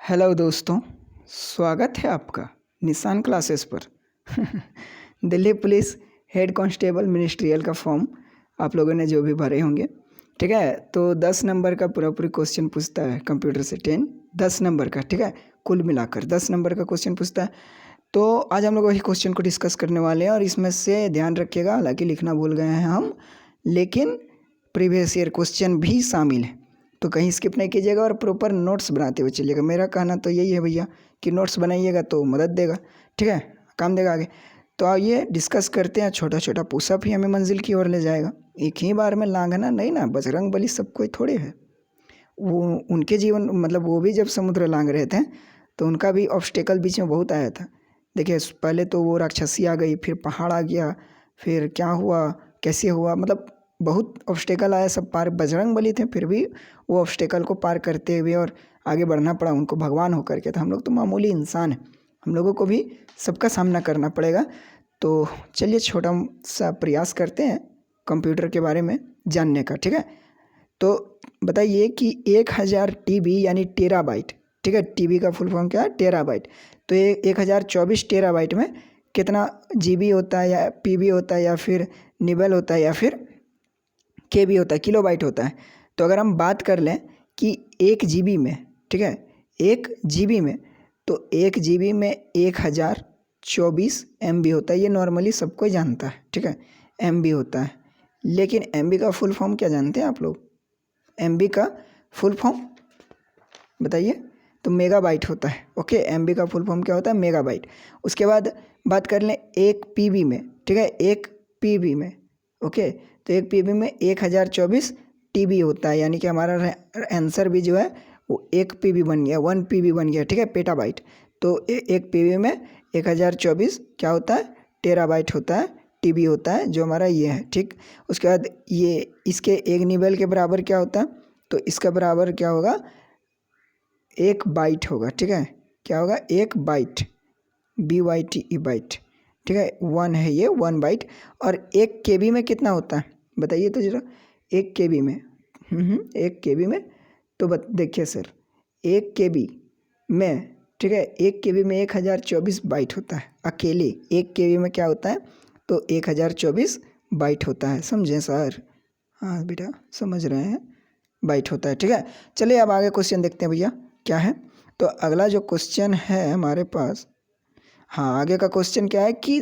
Hello दोस्तों, स्वागत है आपका निशान क्लासेस पर। Delhi police head constable ministerial का फॉर्म आप लोगों ने जो भी भरे होंगे, ठीक है। तो 10 नंबर का पूरा क्वेश्चन पूछता है कंप्यूटर से 10 नंबर का, ठीक है। कुल मिलाकर 10 नंबर का क्वेश्चन पूछता है। तो आज हम लोग वही क्वेश्चन को डिस्कस करने वाले हैं और इसमें से ध्यान रखिएगा, हालांकि लिखना भूल गए हैं हम, लेकिन प्रीवियस ईयर क्वेश्चन भी शामिल है, तो कहीं स्किप नहीं कीजिएगा और प्रॉपर नोट्स बनाते हुए चलिएगा। मेरा कहना तो यही है भैया कि नोट्स बनाइएगा तो मदद देगा, ठीक है, काम देगा आगे। तो आइए डिस्कस करते हैं। छोटा छोटा पुशअप ही हमें मंजिल की ओर ले जाएगा, एक ही बार में लांघना नहीं ना। बजरंग बली सब कोई थोड़े है, वो उनके जीवन मतलब वो भी जब समुद्र लांघ रहे थे तो उनका भी ऑब्स्टेकल बीच में बहुत आया था। देखिए, पहले तो वो राक्षसी आ गई, फिर पहाड़ आ गया, फिर क्या हुआ कैसे हुआ, मतलब बहुत ऑब्स्टेकल आया, सब पार बजरंग बली थे, फिर भी वो ऑब्स्टेकल को पार करते हुए और आगे बढ़ना पड़ा उनको भगवान होकर के। था हम लोग तो मामूली इंसान हैं, हम लोगों को भी सबका सामना करना पड़ेगा। तो चलिए छोटा सा प्रयास करते हैं कंप्यूटर के बारे में जानने का, ठीक है। तो बताइए कि 1000 TB यानी टेराबाइट, ठीक है। TB का फुल फॉर्म क्या है? टेराबाइट। तो ये 1024 टेराबाइट में कितना GB होता है, या PB होता है, या फिर निबल होता है, या फिर KB होता है, किलोबाइट होता है। तो अगर हम बात कर लें कि 1 GB में, ठीक है, 1 GB में, तो 1 GB में 1024 MB होता है। ये नॉर्मली सबको जानता है, ठीक है, MB होता है। लेकिन MB का फुल फॉर्म क्या जानते हैं आप लोग? MB का फुल फॉर्म बताइए। तो मेगाबाइट होता है, ओके। MB का फुल फॉर्म क्या होता है? मेगाबाइट। उसके बाद बात कर लें 1 PB में, ठीक है, 1 PB में, ओके। तो 1 PB में 1024 TB होता है, यानी कि हमारा आंसर भी जो है वो 1 PB बन गया, 1 PB बन गया, ठीक है, पेटाबाइट। तो 1 PB में 1024 क्या होता है? टेराबाइट होता है, TB होता है, जो हमारा ये है, ठीक। उसके बाद ये इसके एक निबल के बराबर क्या होता है? तो इसका बराबर क्या होगा? 1 बाइट होगा, ठीक है। क्या होगा? 1 बाइट, BYTE बाइट, ठीक है। 1 है ये, 1 बाइट। और 1 KB में कितना होता है बताइए तो जरा। 1 KB में 1 KB में तो देखिए सर, 1 KB में, ठीक है, 1 KB में 1024 बाइट होता है। अकेले 1 KB में क्या होता है? तो 1024 बाइट होता है, समझें सर? हाँ बेटा समझ रहे हैं, बाइट होता है, ठीक है। चलिए अब आगे क्वेश्चन देखते हैं भैया क्या है। तो अगला जो क्वेश्चन है हमारे पास, हाँ आगे का क्वेश्चन क्या है कि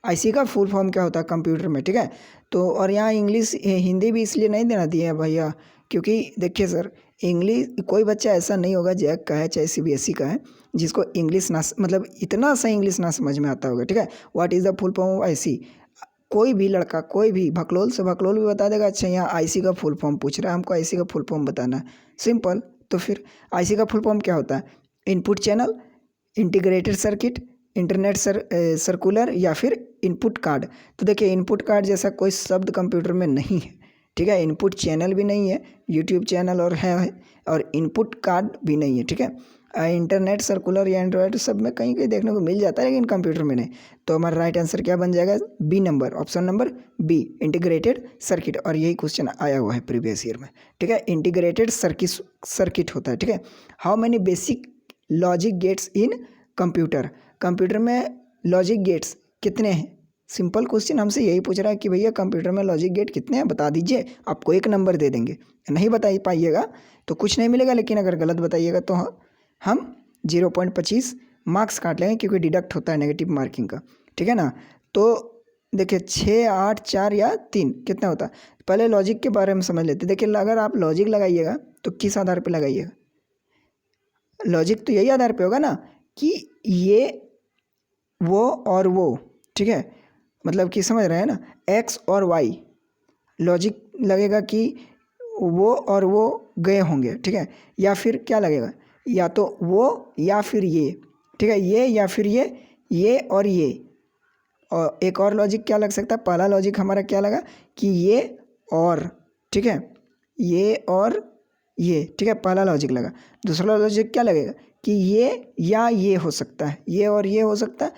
IC का फुल फॉर्म क्या होता है कंप्यूटर में, ठीक है। तो और यहाँ इंग्लिश हिंदी भी इसलिए नहीं देना दिया है भैया, क्योंकि देखिए सर, इंग्लिश कोई बच्चा ऐसा नहीं होगा जैक का है चाहे CBSE का है जिसको इंग्लिश ना मतलब इतना सा इंग्लिश ना समझ में आता होगा, ठीक है। What is the full form of IC? कोई भी लड़का, कोई भी भकलोल से भकलोल भी बता देगा। अच्छा यहाँ IC का फुल फॉर्म पूछ रहा है, हमको IC का फुल फॉर्म बताना है, सिंपल। तो फिर IC का फुल फॉर्म क्या होता है? Input channel, integrated circuit, internet circular, या फिर इनपुट कार्ड। तो देखिए इनपुट कार्ड जैसा कोई शब्द कंप्यूटर में नहीं है, ठीक है। इनपुट चैनल भी नहीं है, यूट्यूब चैनल और है, और इनपुट कार्ड भी नहीं है, ठीक है। इंटरनेट सर्कुलर या एंड्रॉयड सब में कहीं कहीं देखने को मिल जाता है, लेकिन कंप्यूटर में नहीं। तो हमारा राइट आंसर क्या बन जाएगा? B number, option number B, integrated circuit. और यही क्वेश्चन आया हुआ है प्रीवियस ईयर में, ठीक है। इंटीग्रेटेड सर्किट होता है, ठीक है। How many basic logic gates in computer? Computer में लॉजिक गेट्स कितने हैं? सिंपल क्वेश्चन हमसे यही पूछ रहा है कि भैया कंप्यूटर में लॉजिक गेट कितने हैं बता दीजिए। आपको 1 नंबर दे देंगे, नहीं बता पाइएगा तो कुछ नहीं मिलेगा, लेकिन अगर गलत बताइएगा तो हम 0.25 मार्क्स काट लेंगे, क्योंकि डिडक्ट होता है नेगेटिव मार्किंग का, ठीक है ना। तो देखिए 6, 8, 4 या 3 कितना होता है? पहले लॉजिक के बारे में समझ लेते। देखिए अगर आप लॉजिक लगाइएगा तो किस आधार पर लगाइएगा? लॉजिक तो यही आधार पे होगा ना कि ये, वो और वो, ठीक है, मतलब कि समझ रहे हैं ना, X और Y। लॉजिक लगेगा कि वो और वो गए होंगे, ठीक है। या फिर क्या लगेगा? या तो वो या फिर ये, ठीक है, ये या फिर ये और ये। और एक और लॉजिक क्या लग सकता है? पहला लॉजिक हमारा क्या लगा कि ये और, ठीक है, ये और ये, ठीक है, पहला लॉजिक लगा। दूसरा लॉजिक क्या लगेगा कि ये या ये हो सकता है, ये और ये हो सकता है,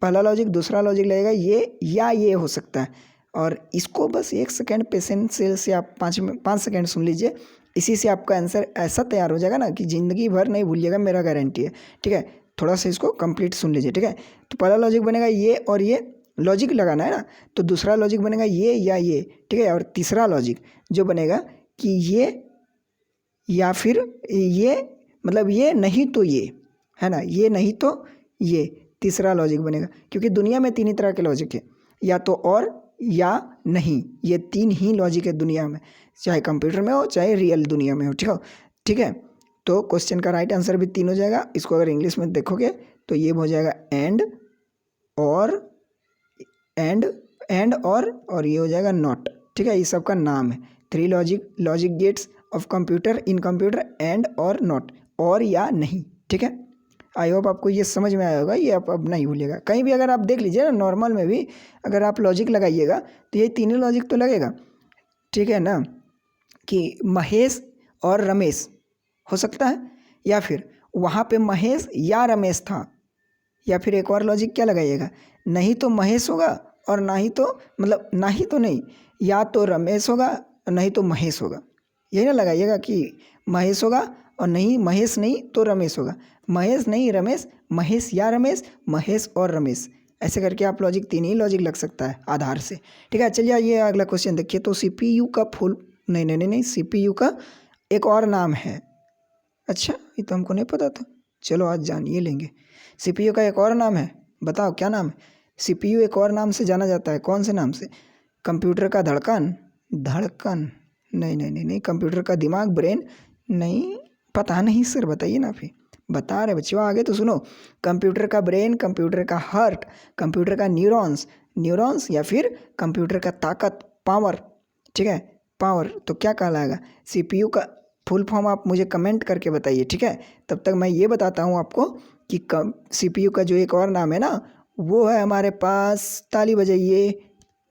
पहला लॉजिक। दूसरा लॉजिक लगेगा ये या ये हो सकता है। और इसको बस 1 सेकेंड पेशेंस से आप 5 सेकेंड सुन लीजिए। इसी से आपका आंसर ऐसा तैयार हो जाएगा ना कि ज़िंदगी भर नहीं भूलिएगा, मेरा गारंटी है। ठीक है, थोड़ा सा इसको कंप्लीट सुन लीजिए। ठीक है, तो पहला लॉजिक बनेगा ये और ये, लॉजिक लगाना है ना, तो दूसरा लॉजिक बनेगा ये या ये। ठीक है, और तीसरा लॉजिक जो बनेगा कि ये या फिर ये, मतलब ये नहीं तो ये, है ना, ये नहीं तो ये तीसरा लॉजिक बनेगा। क्योंकि दुनिया में 3 ही तरह के लॉजिक है, या तो और या नहीं, ये 3 ही लॉजिक है दुनिया में, चाहे कंप्यूटर में हो चाहे रियल दुनिया में हो। ठीक है, तो क्वेश्चन का राइट आंसर भी 3 हो जाएगा। इसको अगर इंग्लिश में देखोगे तो ये हो जाएगा एंड और और ये हो जाएगा नॉट। ठीक है, ये सबका नाम है 3 logic gates of computer in computer, and और नॉट, और या नहीं। ठीक है, आई होप आपको ये समझ में आया होगा, ये आप अब नहीं भूलिएगा। कहीं भी अगर आप देख लीजिए ना, नॉर्मल में भी अगर आप लॉजिक लगाइएगा तो ये तीनों लॉजिक तो लगेगा। ठीक है ना, कि महेश और रमेश हो सकता है, या फिर वहाँ पे महेश या रमेश था, या फिर एक और लॉजिक क्या लगाइएगा, नहीं तो महेश होगा और ना ही तो, मतलब ना ही तो नहीं, या तो रमेश होगा और नहीं तो महेश होगा। यही ना लगाइएगा कि महेश होगा और नहीं, महेश नहीं तो रमेश होगा, महेश नहीं रमेश, महेश या रमेश, महेश और रमेश, ऐसे करके आप लॉजिक 3 ही लॉजिक लग सकता है आधार से। ठीक है, चलिए ये अगला क्वेश्चन देखिए। तो CPU का फुल नहीं, CPU का एक और नाम है। अच्छा, ये तो हमको नहीं पता था, चलो आज जान ये लेंगे। CPU का एक और नाम है, बताओ क्या नाम है। CPU एक और नाम से जाना जाता है, कौन से नाम से, कंप्यूटर का धड़कन नहीं, कंप्यूटर का दिमाग, ब्रेन नहीं, पता नहीं सर, बताइए ना। फिर बता रहे बच्चों, आगे तो सुनो। कंप्यूटर का ब्रेन, कंप्यूटर का हार्ट, कंप्यूटर का न्यूरॉन्स, या फिर कंप्यूटर का ताकत, पावर। ठीक है, पावर तो क्या कहलाएगा। CPU का फुल फॉर्म आप मुझे कमेंट करके बताइए। ठीक है, तब तक मैं ये बताता हूँ आपको कि CPU का जो एक और नाम है ना, वो है हमारे पास, ताली बजाइए,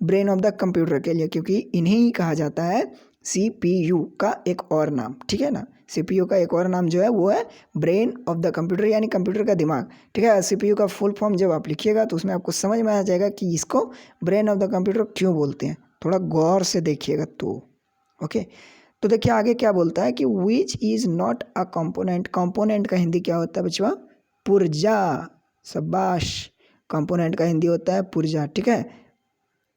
ब्रेन ऑफ द कंप्यूटर के लिए, क्योंकि इन्हें ही कहा जाता है CPU का एक और नाम। ठीक है ना, CPU का एक और नाम जो है वो है ब्रेन ऑफ द कंप्यूटर, यानी कंप्यूटर का दिमाग। ठीक है, CPU का फुल फॉर्म जब आप लिखिएगा तो उसमें आपको समझ में आ जाएगा कि इसको ब्रेन ऑफ द कंप्यूटर क्यों बोलते हैं, थोड़ा गौर से देखिएगा तो। ओके, तो देखिए आगे क्या बोलता है कि which is not a component. Component का हिंदी क्या होता है बच्चों, पुर्जा। शाबाश, कंपोनेंट का हिंदी होता है पुर्जा। ठीक है,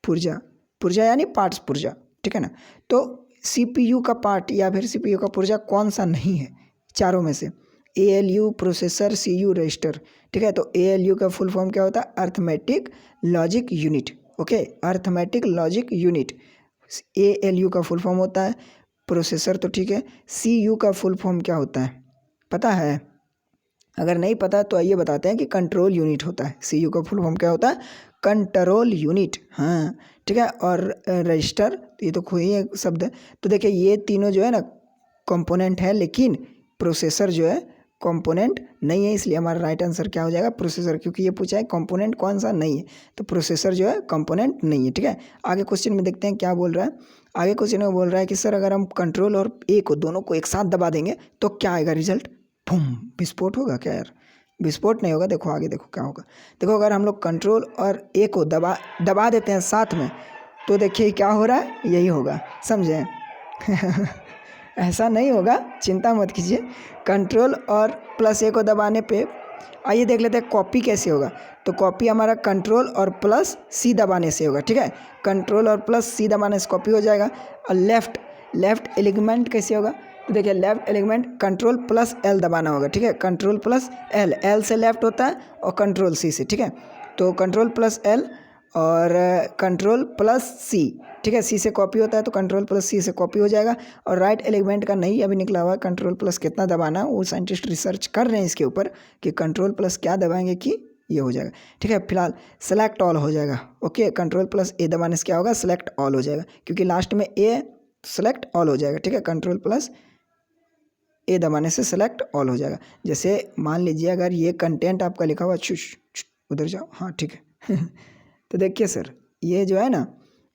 पुर्जा यानी पार्ट्स पुर्जा। ठीक है ना, तो CPU का पार्ट या फिर CPU का पुर्जा कौन सा नहीं है चारों में से, ALU, प्रोसेसर, CU, रजिस्टर। ठीक है, तो ALU का फुल फॉर्म क्या होता है, arithmetic logic unit. Okay, arithmetic logic unit ALU का फुल फॉर्म होता है। प्रोसेसर तो ठीक है, CU का फुल फॉर्म क्या होता है पता है, अगर नहीं पता तो आइए बताते हैं कि कंट्रोल यूनिट होता है। CU का फुल फॉर्म क्या होता है, कंट्रोल यूनिट। हाँ ठीक है, और रजिस्टर ये तो खुद ही एक शब्द है। तो देखिए ये तीनों जो है ना कंपोनेंट है, लेकिन प्रोसेसर जो है कंपोनेंट नहीं है, इसलिए हमारा राइट आंसर क्या हो जाएगा, प्रोसेसर। क्योंकि ये पूछा है कंपोनेंट कौन सा नहीं है, तो प्रोसेसर जो है कंपोनेंट नहीं है। ठीक है, आगे क्वेश्चन में देखते हैं क्या बोल रहा है। आगे क्वेश्चन में बोल रहा है कि सर अगर हम कंट्रोल और ए को दोनों को एक साथ दबा देंगे तो क्या आएगा रिजल्ट, बूम, विस्फोट होगा क्या यार, विस्फोट नहीं होगा। देखो आगे देखो क्या होगा। देखो अगर हम लोग कंट्रोल और ए को दबा देते हैं साथ में, तो देखिए क्या हो रहा है, यही होगा, समझे। ऐसा नहीं होगा, चिंता मत कीजिए। कंट्रोल और प्लस ए को दबाने पे आइए देख लेते हैं कॉपी कैसे होगा। तो कॉपी हमारा कंट्रोल और प्लस सी दबाने से होगा। ठीक है, कंट्रोल और प्लस सी दबाने से कॉपी हो जाएगा। और लेफ्ट एलिमेंट कैसे होगा, तो देखिए left element control plus L दबाना होगा। ठीक है, कंट्रोल प्लस एल से लेफ्ट होता है और कंट्रोल सी से। ठीक है, तो कंट्रोल प्लस एल और कंट्रोल प्लस सी। ठीक है, सी से कॉपी होता है तो कंट्रोल प्लस सी से कॉपी हो जाएगा। और राइट एलिमेंट का नहीं अभी निकला हुआ है, कंट्रोल प्लस कितना दबाना, वो साइंटिस्ट रिसर्च कर रहे हैं इसके ऊपर कि कंट्रोल प्लस क्या दबाएंगे कि ये हो जाएगा। ठीक है, फिलहाल सेलेक्ट ऑल हो जाएगा। ओके, कंट्रोल प्लस ए दबाने से क्या होगा, सेलेक्ट ऑल हो जाएगा, क्योंकि लास्ट में ए सेलेक्ट ऑल हो जाएगा। ठीक है, कंट्रोल प्लस ए दबाने से सेलेक्ट ऑल हो जाएगा। जैसे मान लीजिए अगर ये कंटेंट आपका लिखा हुआ, उधर जाओ, हाँ ठीक है। तो देखिए सर ये जो है ना,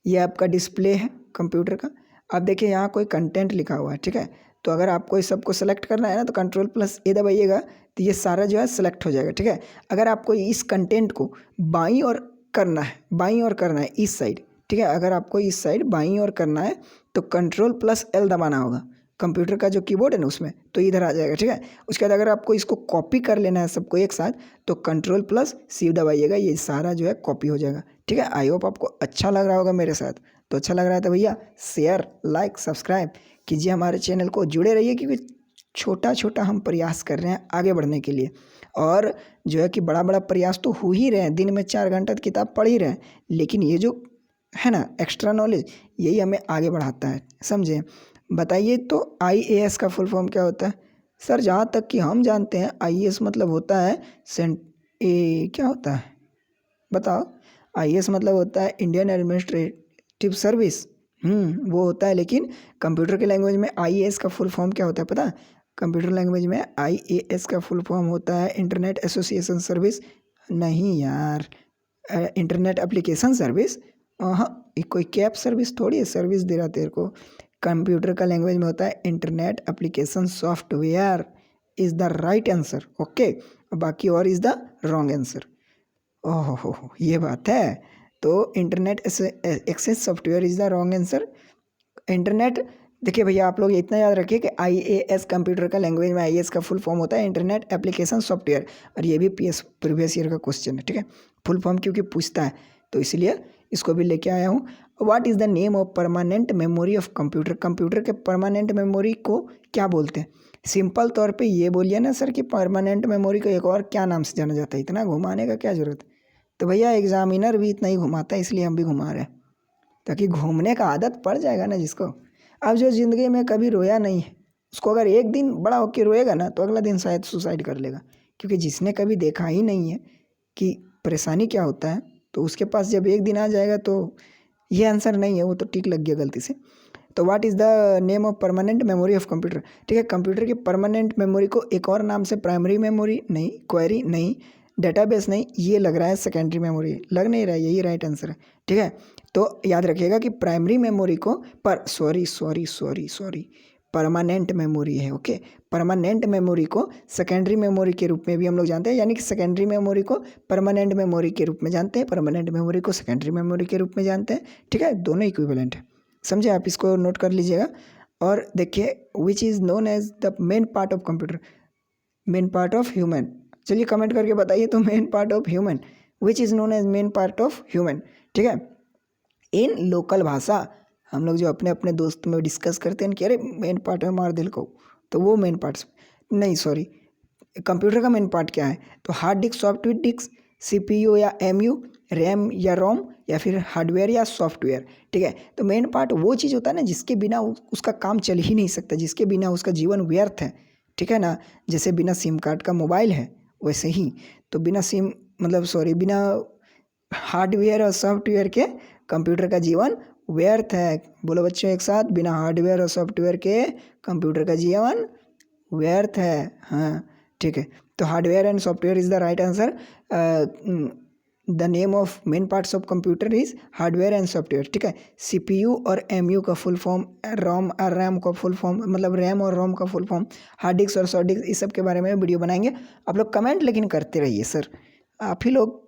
ये आपका डिस्प्ले है कंप्यूटर का। अब देखिए यहाँ कोई कंटेंट लिखा हुआ है। ठीक है, तो अगर आपको इस सबको सेलेक्ट करना है ना, तो कंट्रोल प्लस ए दबाइएगा तो ये सारा जो है सेलेक्ट हो जाएगा। ठीक है, अगर आपको इस कंटेंट को बाईं ओर करना है इस साइड। ठीक है, अगर आपको इस साइड बाईं ओर करना है तो कंट्रोल प्लस एल दबाना होगा। कंप्यूटर का जो कीबोर्ड है ना उसमें, तो इधर आ जाएगा, ठीक है। उसके बाद अगर आपको इसको कॉपी कर लेना है सबको एक साथ, तो Ctrl+C दबाइएगा, ये सारा जो है कॉपी हो जाएगा, ठीक है। आई होप आपको अच्छा लग रहा होगा मेरे साथ। तो अच्छा लग रहा है तो भैया शेयर, लाइक, सब्सक्राइब कीजिए हमारे चैनल को, जुड़े रहिए, क्योंकि छोटा छोटा हम प्रयास कर रहे हैं आगे बढ़ने के लिए। और जो है कि बड़ा बड़ा प्रयास तो हो ही रहे हैं, दिन में 4 घंटा किताब पढ़ ही रहे हैं, लेकिन ये जो है ना एक्स्ट्रा नॉलेज, यही हमें आगे बढ़ाता है, समझे। बताइए तो IAS का फुल फॉर्म क्या होता है? सर जहाँ तक कि हम जानते हैं IAS मतलब होता है क्या होता है बताओ? IAS मतलब होता है इंडियन एडमिनिस्ट्रेटिव सर्विस, वो होता है। लेकिन कंप्यूटर के लैंग्वेज में IAS का फुल फॉर्म क्या होता है पता? कंप्यूटर लैंग्वेज में IAS का फुल फॉर्म होता है इंटरनेट एसोसिएशन सर्विस। नहीं यार, इंटरनेट एप्लीकेशन सर्विस। हाँ, कोई कैब सर्विस थोड़ी है सर्विस दे रहा तेरे को। कंप्यूटर का लैंग्वेज में होता है internet application software is the right answer, okay. बाकी और इज़ द रॉन्ग आंसर। ओहो हो, ये बात है। तो internet access software is the wrong answer. Internet, देखिए भैया आप लोग इतना याद रखिए कि IAS कंप्यूटर का लैंग्वेज में IAS का फुल फॉर्म होता है इंटरनेट एप्लीकेशन सॉफ्टवेयर। और ये भी प्रीवियस ईयर का क्वेश्चन है, ठीक है। फुल फॉर्म क्योंकि पूछता है तो इसलिए इसको भी लेके आया हूँ। What is the name of permanent memory of computer? Computer के परमानेंट मेमोरी को क्या बोलते हैं? सिंपल तौर पे ये बोलिए ना सर कि परमानेंट मेमोरी को एक और क्या नाम से जाना जाता है, इतना घुमाने का क्या ज़रूरत है? तो भैया एग्जामिनर भी इतना ही घुमाता है, इसलिए हम भी घुमा रहे हैं, ताकि घूमने का आदत पड़ जाएगा ना जिसको। अब जो ज़िंदगी में कभी रोया नहीं है, उसको अगर एक दिन बड़ा होकर रोएगा ना, तो अगला दिन शायद सुसाइड कर लेगा। क्योंकि जिसने कभी देखा ही नहीं है कि परेशानी क्या होता है, तो उसके पास जब एक दिन आ जाएगा तो ये आंसर नहीं है, वो तो टिक लग गया गलती से। तो what is the name of permanent memory of computer? ठीक है, कंप्यूटर की परमानेंट मेमोरी को एक और नाम से प्राइमरी मेमोरी नहीं, क्वेरी नहीं, डेटाबेस नहीं, ये लग रहा है सेकेंडरी मेमोरी, लग नहीं रहा है, यही राइट आंसर है, ठीक है। तो याद रखिएगा कि प्राइमरी मेमोरी को सॉरी परमानेंट मेमोरी है, ओके। परमानेंट मेमोरी को सेकेंडरी मेमोरी के रूप में भी हम लोग जानते हैं, यानी कि सेकेंडरी मेमोरी को परमानेंट मेमोरी के रूप में जानते हैं, परमानेंट मेमोरी को सेकेंडरी मेमोरी के रूप में जानते हैं, ठीक है। दोनों इक्विवेलेंट है, समझे। आप इसको नोट कर लीजिएगा। और देखिए which is known as the main part of computer? Main part of human. चलिए कमेंट करके बताइए तो main part of human, which is known as main part of human, ठीक है। इन लोकल भाषा हम लोग जो अपने अपने दोस्त में डिस्कस करते हैं कि अरे मेन पार्ट है मार दिल को, तो वो मेन पार्ट्स नहीं, सॉरी। कंप्यूटर का मेन पार्ट क्या है? तो hard disk, software disk, CPU या MU, रैम या रोम, या फिर हार्डवेयर या सॉफ्टवेयर, ठीक है। तो मेन पार्ट वो चीज़ होता है ना जिसके बिना उसका काम चल ही नहीं सकता, जिसके बिना उसका जीवन व्यर्थ है, ठीक है ना। जैसे बिना सिम कार्ड का मोबाइल है, वैसे ही तो बिना हार्डवेयर और सॉफ्टवेयर के कंप्यूटर का जीवन व्यर्थ है। बोलो बच्चों एक साथ, बिना हार्डवेयर और सॉफ्टवेयर के कंप्यूटर का जीवन व्यर्थ है, हाँ ठीक है। तो hardware and software is the right answer. The name of main parts of computer is hardware and software, ठीक है। CPU और MU का फुल फॉर्म, रोम और रैम का फुल फॉर्म, मतलब रैम और रोम का फुल फॉर्म, हार्ड डिस्क और सॉफ्ट डिस्क, इस सब के बारे में वीडियो बनाएंगे। आप लोग कमेंट लेकिन करते रहिए सर, आप ही लोग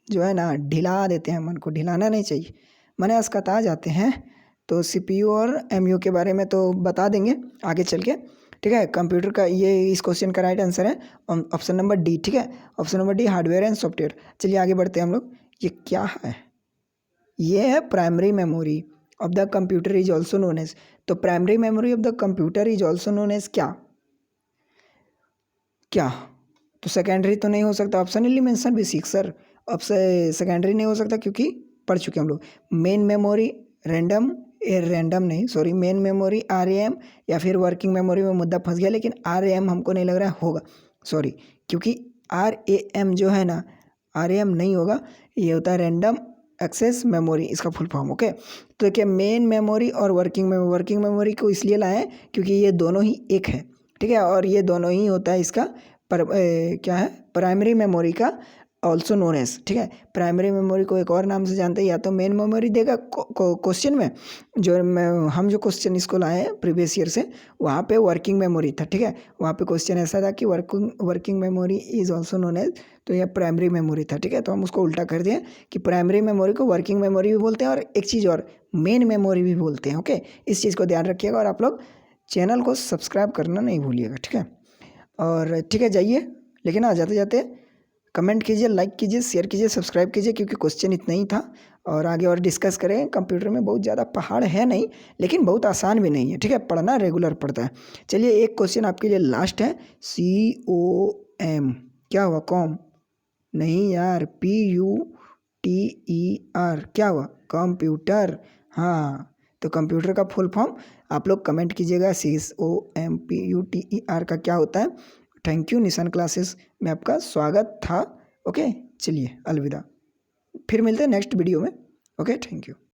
जो है ना ढिला देते हैं, मन को ढिलाना नहीं चाहिए, मने अस्कता जाते हैं। तो CPU और MU के बारे में तो बता देंगे आगे चल के, ठीक है। कंप्यूटर का ये इस क्वेश्चन का राइट आंसर है ऑप्शन नंबर डी, ठीक है। Option number D, hardware and software. चलिए आगे बढ़ते हैं हम लोग। ये क्या है? ये है primary memory of the computer is also known as. तो primary memory of the computer is also known as क्या? क्या? तो सेकेंडरी तो नहीं हो सकता, ऑप्शन एलिमेंशन भी सीख सर। अब से सेकेंडरी नहीं हो सकता क्योंकि पढ़ चुके हम लोग। मेन मेमोरी रैंडम नहीं, सॉरी, मेन मेमोरी RAM, या फिर वर्किंग मेमोरी में मुद्दा फंस गया, लेकिन RAM हमको नहीं लग रहा होगा, सॉरी, क्योंकि RAM जो है ना, RAM नहीं होगा, ये होता है रैंडम एक्सेस मेमोरी, इसका फुल फॉर्म, ओके। तो देखिए मेन मेमोरी और वर्किंग मेमोरी को इसलिए लाए क्योंकि ये दोनों ही एक है, ठीक है। और ये दोनों ही होता है इसका क्या है, प्राइमरी मेमोरी का ऑल्सो नोन एज, ठीक है। प्राइमरी मेमोरी को एक और नाम से जानते हैं, या तो मेन मेमोरी देगा क्वेश्चन में, हम जो क्वेश्चन इसको लाए हैं प्रीवियस ईयर से, वहाँ पे वर्किंग मेमोरी था, ठीक है। वहाँ पे क्वेश्चन ऐसा था कि working memory is also known as, तो यह प्राइमरी मेमोरी था, ठीक है। तो हम उसको उल्टा कर दिए कि प्राइमरी मेमोरी को वर्किंग मेमोरी भी बोलते हैं, और एक चीज़ और, मेन मेमोरी भी बोलते हैं, ओके। इस चीज़ को ध्यान रखिएगा। और आप लोग चैनल को सब्सक्राइब करना नहीं भूलिएगा, ठीक है। और ठीक है, जाइए, लेकिन जाते जाते कमेंट कीजिए, लाइक कीजिए, शेयर कीजिए, सब्सक्राइब कीजिए, क्योंकि क्वेश्चन इतना ही था और आगे और डिस्कस करें। कंप्यूटर में बहुत ज़्यादा पहाड़ है नहीं, लेकिन बहुत आसान भी नहीं है, ठीक है। पढ़ना रेगुलर पढ़ता है। चलिए एक क्वेश्चन आपके लिए लास्ट है, COM क्या हुआ? कॉम नहीं यार, PUTER क्या हुआ? कंप्यूटर। हाँ, तो कंप्यूटर का फुल फॉर्म आप लोग कमेंट कीजिएगा, COMPUTER का क्या होता है। थैंक यू, निशान क्लासेस में आपका स्वागत था। ओके, चलिए अलविदा, फिर मिलते हैं नेक्स्ट वीडियो में। Okay, thank you.